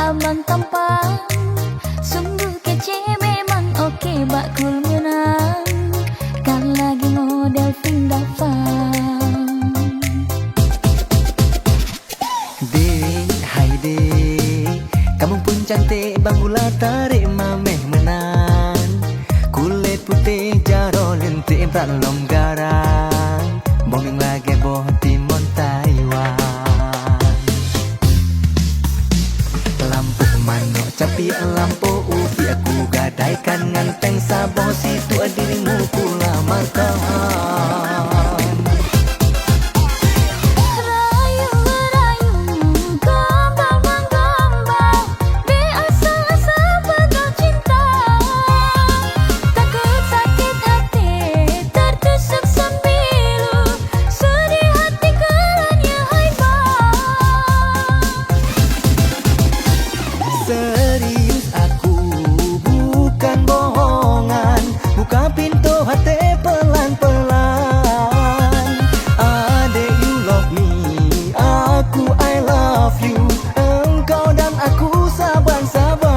abang tampan. Sungguh kece memang oke bakul menang. Kan lagi model Vinda Fan. Dek, hai dek, kamu pun cantik bang gula tarik mameh menang. Kulit putih jaro lentik prak longgaran. Bombing lagi boh timon Taiwan. Lampu manok capi lampu ubi aku gadaikan nganteng sabong situ dirimu kula makan. Serius aku bukan bohongan. Buka pintu hati pelan-pelan. Adek you love me, aku I love you. Engkau dan aku saban-saban.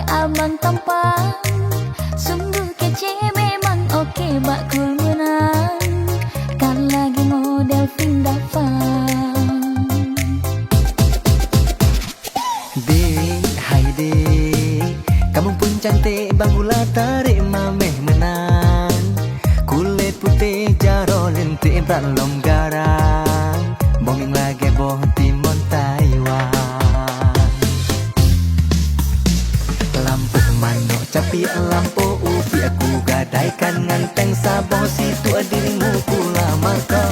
Abang tampan, sungguh kece memang oke bakul menang. Kan lagi model Vinda Fan. Dek, hai dek, kamu pun cantik bang gula tarik mameh menang. Kulit putih jaro lentik prak longgaran. Bombing lagi boh timon Taiwan. Lampu manok capi lampu ubi aku gadaikan nganteng sabong situ dirimu kula makan.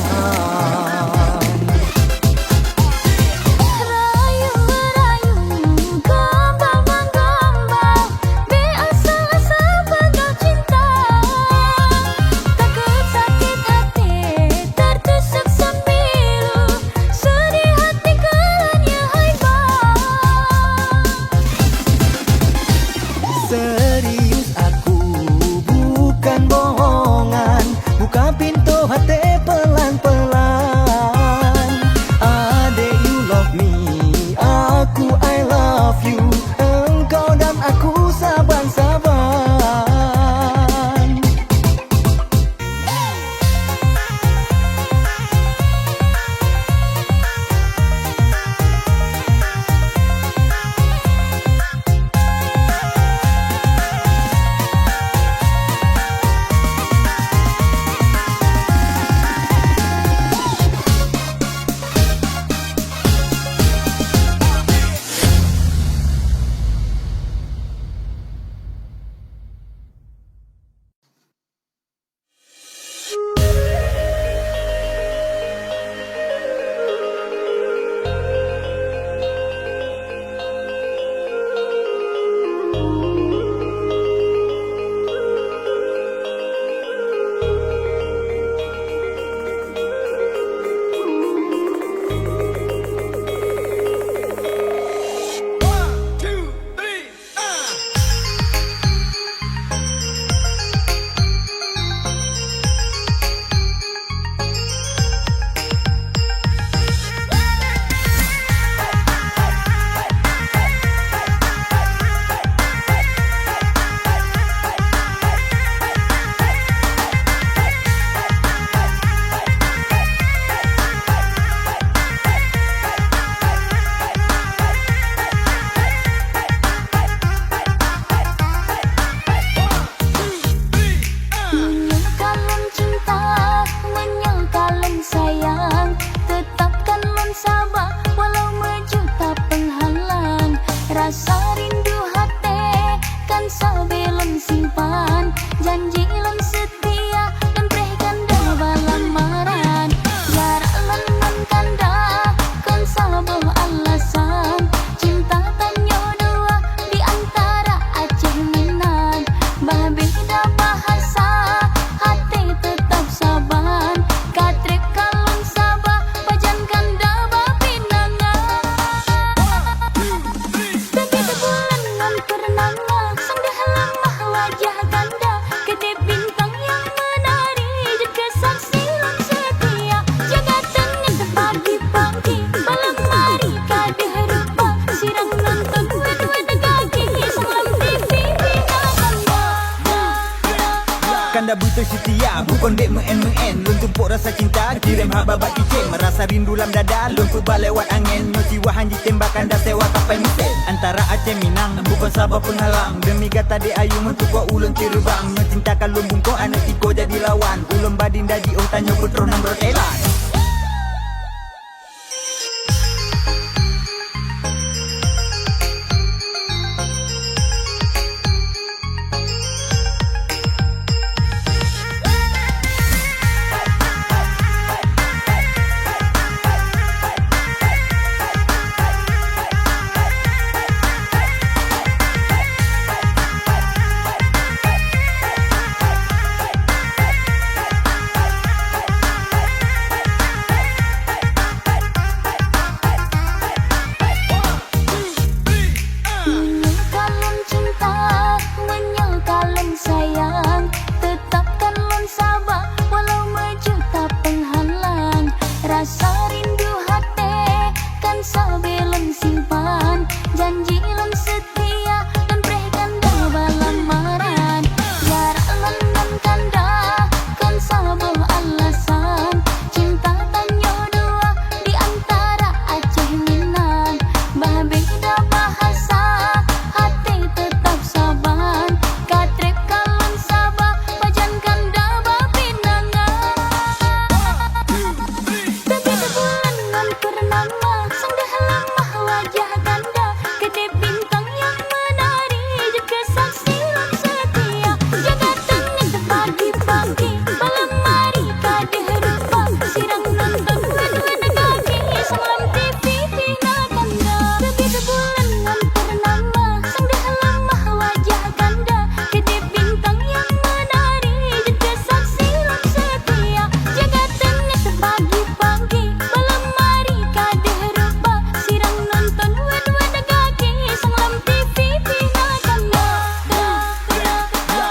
Kan dah butuh setia, bukan dek men-men. Lun tumpuk rasa cinta, kirim hababat kicim. Merasa rindu dalam dada, lun kubah lewat angin. Nyuci wahan ditembakan dah sewa kapal mesin. Antara Aceh Minang, bukan Sabah pun halang. Demi kata dek ayu mentukuk ulun tirubang. Mencintakan lun bungkuk, anak tiko jadi lawan. Ulun badin dah diuh tanya putro nang bertelan.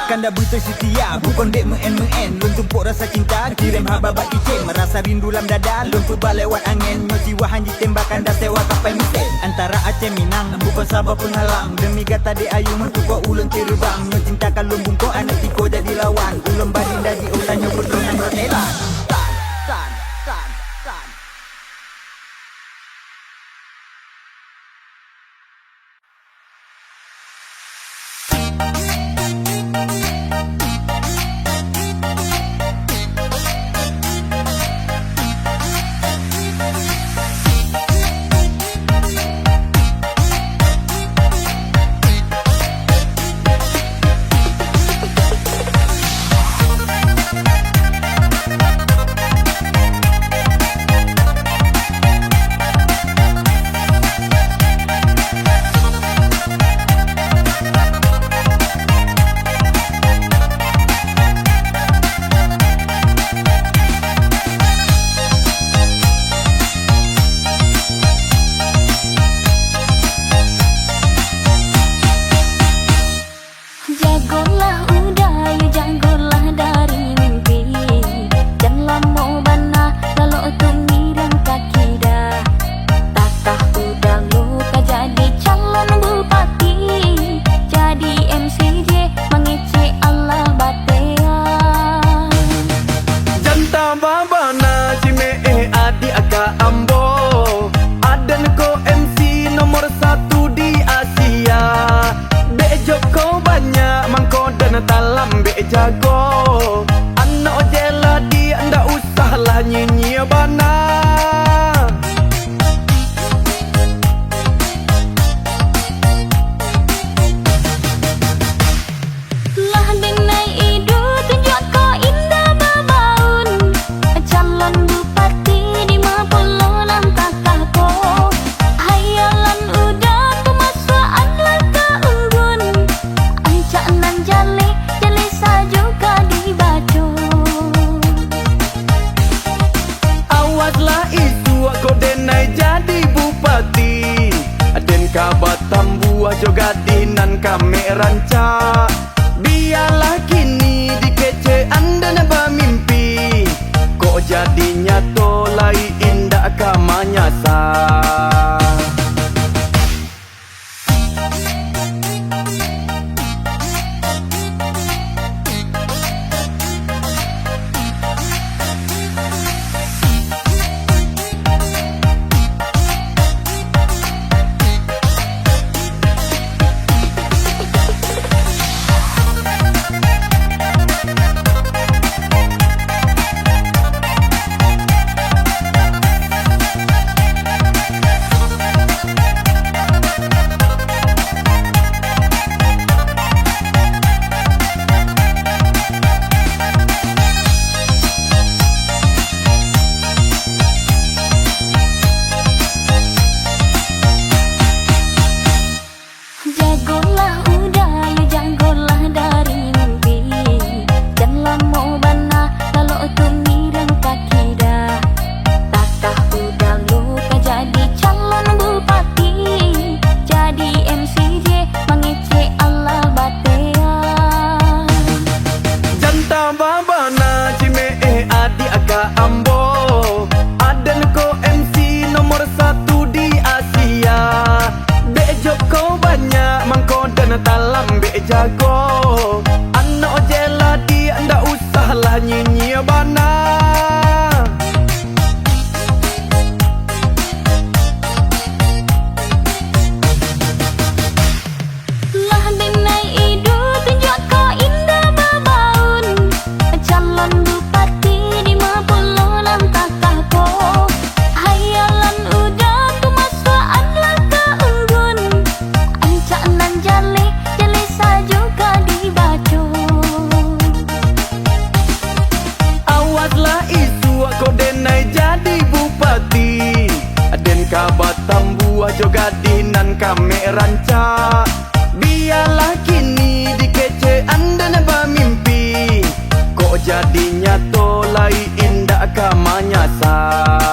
Kan dah butuh setia, bukan dek men-men. Lun tumpuk rasa cinta, kirim hababat kicim. Merasa rindu dalam dada, lun kubah lewat angin. Nyuci wahan ditembakan dah sewa kapal mesin. Antara Aceh Minang, bukan Sabah pun halang. Demi kata dek ayu mentukuk ulun tirubang. Mencintakan lun bungkuk, anak tiko jadi lawan. Ulun badin dah diuh tanya putro nang bertelan. San. Jago anak jela dia ndak usahlah nyanyi bana. Lah denai idu tunjuk ko indah babaun. Calon bupati di Mapulo lantak ko. Hayalan udah kemasaan lah ke unggun. Ancak nan jale juga dibaco. Awaslah isu aku denai jadi bupati. Den kabat tambuah juga dinan kami rancak. Biarlah kini dikece anda naba mimpi. Kok jadinya tolai indah kamanyasa. Jo gadih nan kami rancak. Biarlah kini dikece anda naba mimpi. Kok jadinya tolai indah kamanya sah.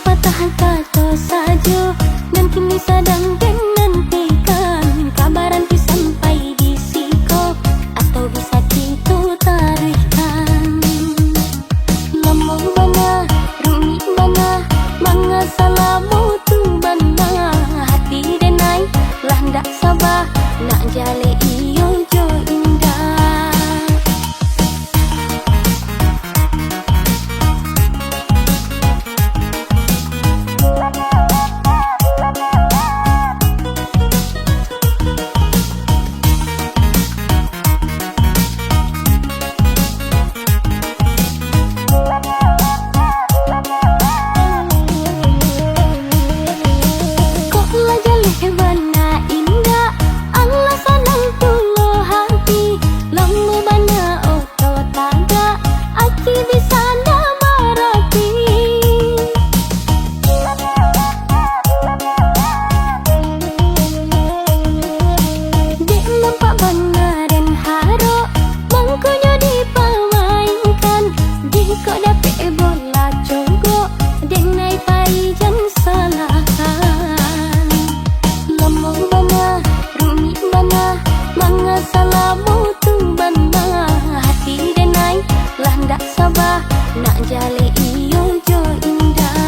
patah kata saja dan kini sedang dinantikan kabaran ku sampai di siko atau bisa kita tarikan. Lamong bana, rumit bana, mga salamu tu bana, hati denai lah ndak sabar nak jale iyo jo indah. Kok lah jale bana indah, Allah sanang tulo hati. Lamu bana oto taga, aki bisa namarati. Dek nampak bana dan haro, mangkunyo dipamainkan. Dek kok dapet bola conggo, dek nai pai jan salahkan. Lamong bana, rumit bana, mga salamu tu bana, hati denai lah ndak sabar nak jale iyo jo indah.